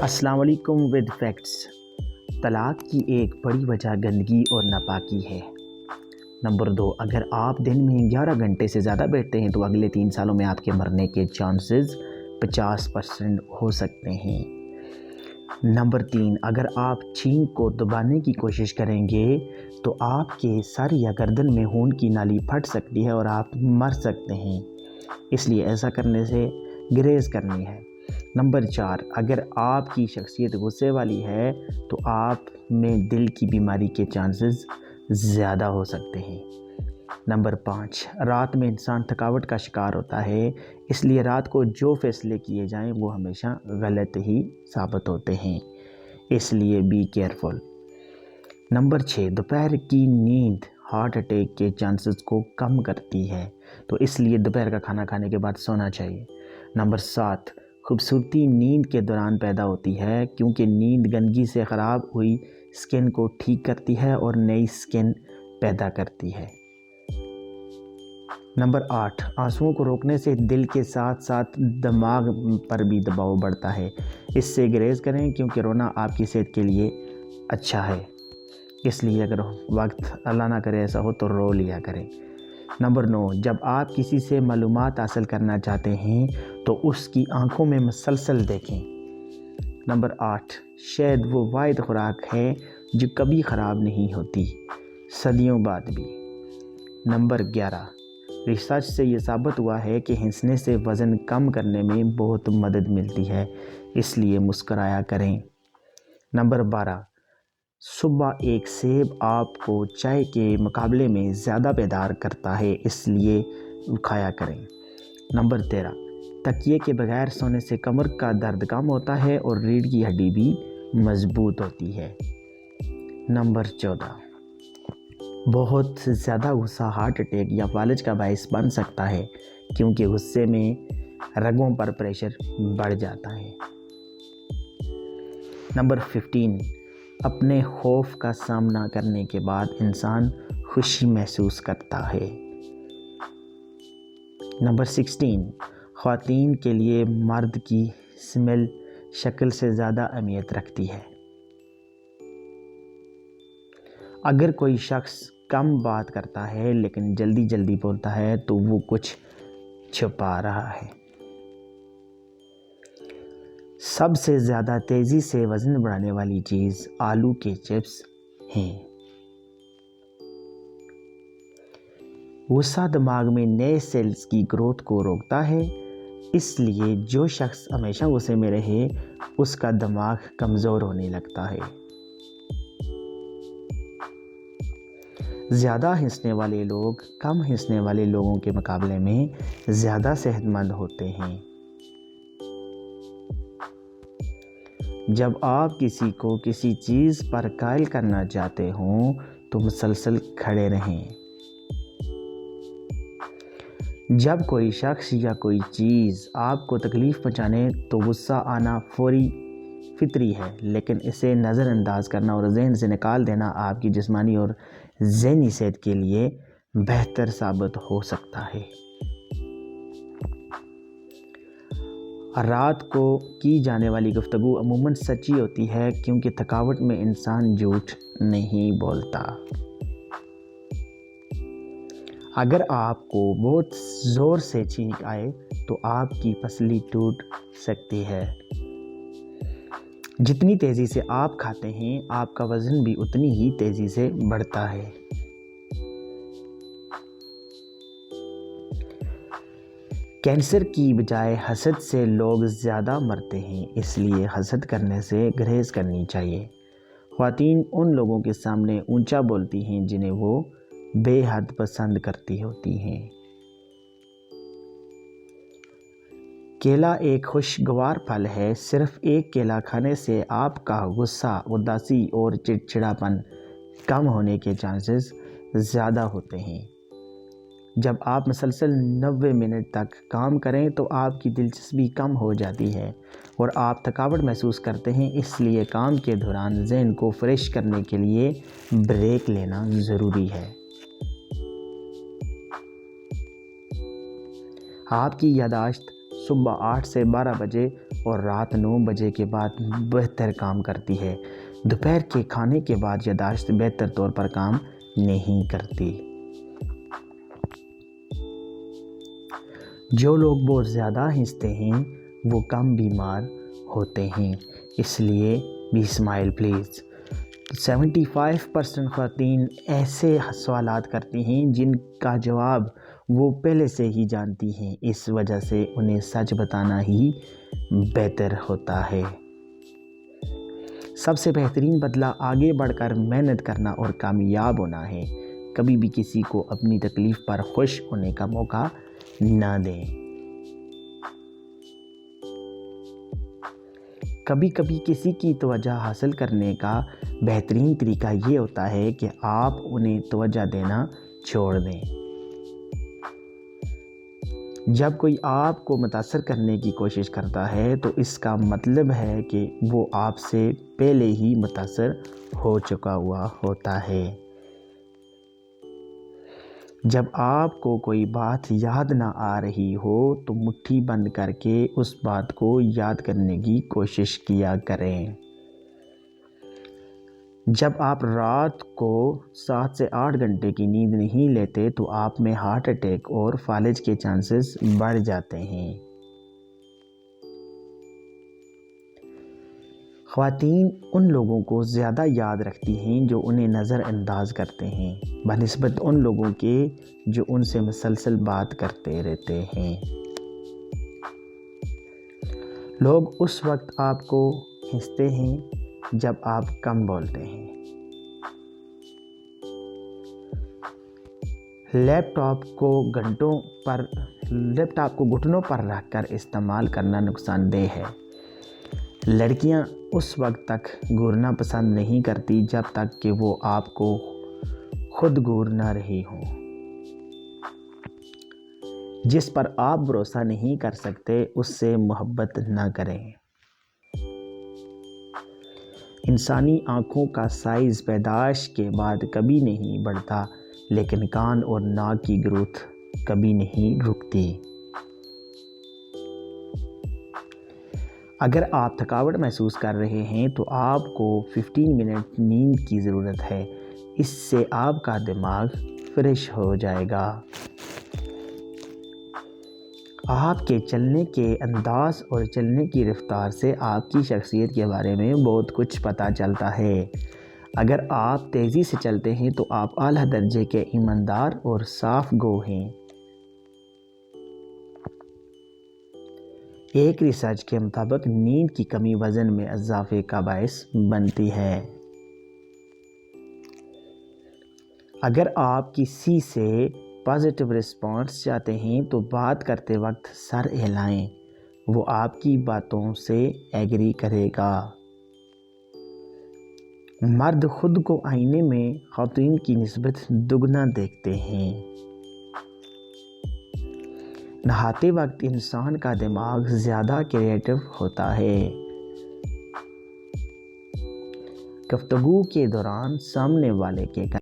السلام علیکم with facts. طلاق کی ایک بڑی وجہ گندگی اور ناپاکی ہے۔ نمبر 2، اگر آپ دن میں 11 گھنٹے سے زیادہ بیٹھتے ہیں تو اگلے 3 سالوں میں آپ کے مرنے کے چانسز 50% ہو سکتے ہیں۔ نمبر 3، اگر آپ چھینک کو دبانے کی کوشش کریں گے تو آپ کے سر یا گردن میں خون کی نالی پھٹ سکتی ہے اور آپ مر سکتے ہیں، اس لیے ایسا کرنے سے گریز کرنی ہے۔ نمبر 4، اگر آپ کی شخصیت غصے والی ہے تو آپ میں دل کی بیماری کے چانسز زیادہ ہو سکتے ہیں۔ نمبر 5، رات میں انسان تھکاوٹ کا شکار ہوتا ہے، اس لیے رات کو جو فیصلے کیے جائیں وہ ہمیشہ غلط ہی ثابت ہوتے ہیں، اس لیے بی کیئرفل۔ نمبر 6، دوپہر کی نیند ہارٹ اٹیک کے چانسز کو کم کرتی ہے، تو اس لیے دوپہر کا کھانا کھانے کے بعد سونا چاہیے۔ نمبر 7، خوبصورتی نیند کے دوران پیدا ہوتی ہے کیونکہ نیند گندگی سے خراب ہوئی سکن کو ٹھیک کرتی ہے اور نئی سکن پیدا کرتی ہے۔ نمبر 8، آنسوؤں کو روکنے سے دل کے ساتھ ساتھ دماغ پر بھی دباؤ بڑھتا ہے، اس سے گریز کریں کیونکہ رونا آپ کی صحت کے لیے اچھا ہے، اس لیے اگر وقت اللہ نہ کرے ایسا ہو تو رو لیا کریں۔ نمبر 9، جب آپ کسی سے معلومات حاصل کرنا چاہتے ہیں تو اس کی آنکھوں میں مسلسل دیکھیں۔ نمبر 8، شہد وہ واحد خوراک ہے جو کبھی خراب نہیں ہوتی، صدیوں بعد بھی۔ نمبر 11، ریسرچ سے یہ ثابت ہوا ہے کہ ہنسنے سے وزن کم کرنے میں بہت مدد ملتی ہے، اس لیے مسکرایا کریں۔ نمبر 12، صبح ایک سیب آپ کو چائے کے مقابلے میں زیادہ بیدار کرتا ہے، اس لیے کھایا کریں۔ نمبر 13، تکیے کے بغیر سونے سے کمر کا درد کم ہوتا ہے اور ریڑھ کی ہڈی بھی مضبوط ہوتی ہے۔ نمبر 14، بہت زیادہ غصہ ہارٹ اٹیک یا فالج کا باعث بن سکتا ہے کیونکہ غصے میں رگوں پر پریشر بڑھ جاتا ہے۔ نمبر 15، اپنے خوف کا سامنا کرنے کے بعد انسان خوشی محسوس کرتا ہے۔ نمبر 16، خواتین کے لیے مرد کی سمیل شکل سے زیادہ اہمیت رکھتی ہے۔ اگر کوئی شخص کم بات کرتا ہے لیکن جلدی جلدی بولتا ہے تو وہ کچھ چھپا رہا ہے۔ سب سے زیادہ تیزی سے وزن بڑھانے والی چیز آلو کے چپس ہیں۔ غصہ دماغ میں نئے سیلز کی گروتھ کو روکتا ہے، اس لیے جو شخص ہمیشہ غصے میں رہے اس کا دماغ کمزور ہونے لگتا ہے۔ زیادہ ہنسنے والے لوگ کم ہنسنے والے لوگوں کے مقابلے میں زیادہ صحت مند ہوتے ہیں۔ جب آپ کسی کو کسی چیز پر قائل کرنا چاہتے ہوں تو مسلسل کھڑے رہیں۔ جب کوئی شخص یا کوئی چیز آپ کو تکلیف پہنچانے تو غصہ آنا فطری ہے، لیکن اسے نظر انداز کرنا اور ذہن سے نکال دینا آپ کی جسمانی اور ذہنی صحت کے لیے بہتر ثابت ہو سکتا ہے۔ رات کو کی جانے والی گفتگو عموماً سچی ہوتی ہے کیونکہ تھکاوٹ میں انسان جھوٹ نہیں بولتا۔ اگر آپ کو بہت زور سے چھینک آئے تو آپ کی پسلی ٹوٹ سکتی ہے۔ جتنی تیزی سے آپ کھاتے ہیں آپ کا وزن بھی اتنی ہی تیزی سے بڑھتا ہے۔ کینسر کی بجائے حسد سے لوگ زیادہ مرتے ہیں، اس لیے حسد کرنے سے گریز کرنی چاہیے۔ خواتین ان لوگوں کے سامنے اونچا بولتی ہیں جنہیں وہ بے حد پسند کرتی ہوتی ہیں۔ کیلا ایک خوشگوار پھل ہے، صرف ایک کیلا کھانے سے آپ کا غصہ، اداسی اور چڑچڑاپن کم ہونے کے چانسز زیادہ ہوتے ہیں۔ جب آپ مسلسل 90 منٹ تک کام کریں تو آپ کی دلچسپی کم ہو جاتی ہے اور آپ تھکاوٹ محسوس کرتے ہیں، اس لیے کام کے دوران ذہن کو فریش کرنے کے لیے بریک لینا ضروری ہے۔ آپ کی یادداشت صبح 8 سے 12 بجے اور رات 9 بجے کے بعد بہتر کام کرتی ہے۔ دوپہر کے کھانے کے بعد یادداشت بہتر طور پر کام نہیں کرتی۔ جو لوگ بہت زیادہ ہنستے ہیں وہ کم بیمار ہوتے ہیں، اس لیے بھی اسمائل پلیز۔ 75% خواتین ایسے سوالات کرتی ہیں جن کا جواب وہ پہلے سے ہی جانتی ہیں، اس وجہ سے انہیں سچ بتانا ہی بہتر ہوتا ہے۔ سب سے بہترین بدلہ آگے بڑھ کر محنت کرنا اور کامیاب ہونا ہے۔ کبھی بھی کسی کو اپنی تکلیف پر خوش ہونے کا موقع نہ دیں۔ کبھی کبھی کسی کی توجہ حاصل کرنے کا بہترین طریقہ یہ ہوتا ہے کہ آپ انہیں توجہ دینا چھوڑ دیں۔ جب کوئی آپ کو متاثر کرنے کی کوشش کرتا ہے تو اس کا مطلب ہے کہ وہ آپ سے پہلے ہی متاثر ہو چکا ہوا ہوتا ہے۔ جب آپ کو کوئی بات یاد نہ آ رہی ہو تو مٹھی بند کر کے اس بات کو یاد کرنے کی کوشش کیا کریں۔ جب آپ رات کو 7 سے 8 گھنٹے کی نیند نہیں لیتے تو آپ میں ہارٹ اٹیک اور فالج کے چانسز بڑھ جاتے ہیں۔ خواتین ان لوگوں کو زیادہ یاد رکھتی ہیں جو انہیں نظر انداز کرتے ہیں، بنسبت ان لوگوں کے جو ان سے مسلسل بات کرتے رہتے ہیں۔ لوگ اس وقت آپ کو ہنستے ہیں جب آپ کم بولتے ہیں۔ لیپ ٹاپ کو گھٹنوں پر رکھ کر استعمال کرنا نقصان دہ ہے۔ لڑکیاں اس وقت تک گھورنا پسند نہیں کرتی جب تک کہ وہ آپ کو خود گھور نہ رہی ہوں۔ جس پر آپ بھروسہ نہیں کر سکتے اس سے محبت نہ کریں۔ انسانی آنکھوں کا سائز پیدائش کے بعد کبھی نہیں بڑھتا، لیکن کان اور ناک کی گروتھ کبھی نہیں رکتی۔ اگر آپ تھکاوٹ محسوس کر رہے ہیں تو آپ کو 15 منٹ نیند کی ضرورت ہے، اس سے آپ کا دماغ فریش ہو جائے گا۔ آپ کے چلنے کے انداز اور چلنے کی رفتار سے آپ کی شخصیت کے بارے میں بہت کچھ پتہ چلتا ہے۔ اگر آپ تیزی سے چلتے ہیں تو آپ اعلیٰ درجے کے ایماندار اور صاف گو ہیں۔ ایک ریسرچ کے مطابق نیند کی کمی وزن میں اضافے کا باعث بنتی ہے۔ اگر آپ کسی سے پازیٹیو رسپانس چاہتے ہیں تو بات کرتے وقت سر ہلائیں، وہ آپ کی باتوں سے ایگری کرے گا۔ مرد خود کو آئینے میں خواتین کی نسبت دگنا دیکھتے ہیں۔ نہاتے وقت انسان کا دماغ زیادہ کریٹیو ہوتا ہے۔ گفتگو کے دوران سامنے والے کے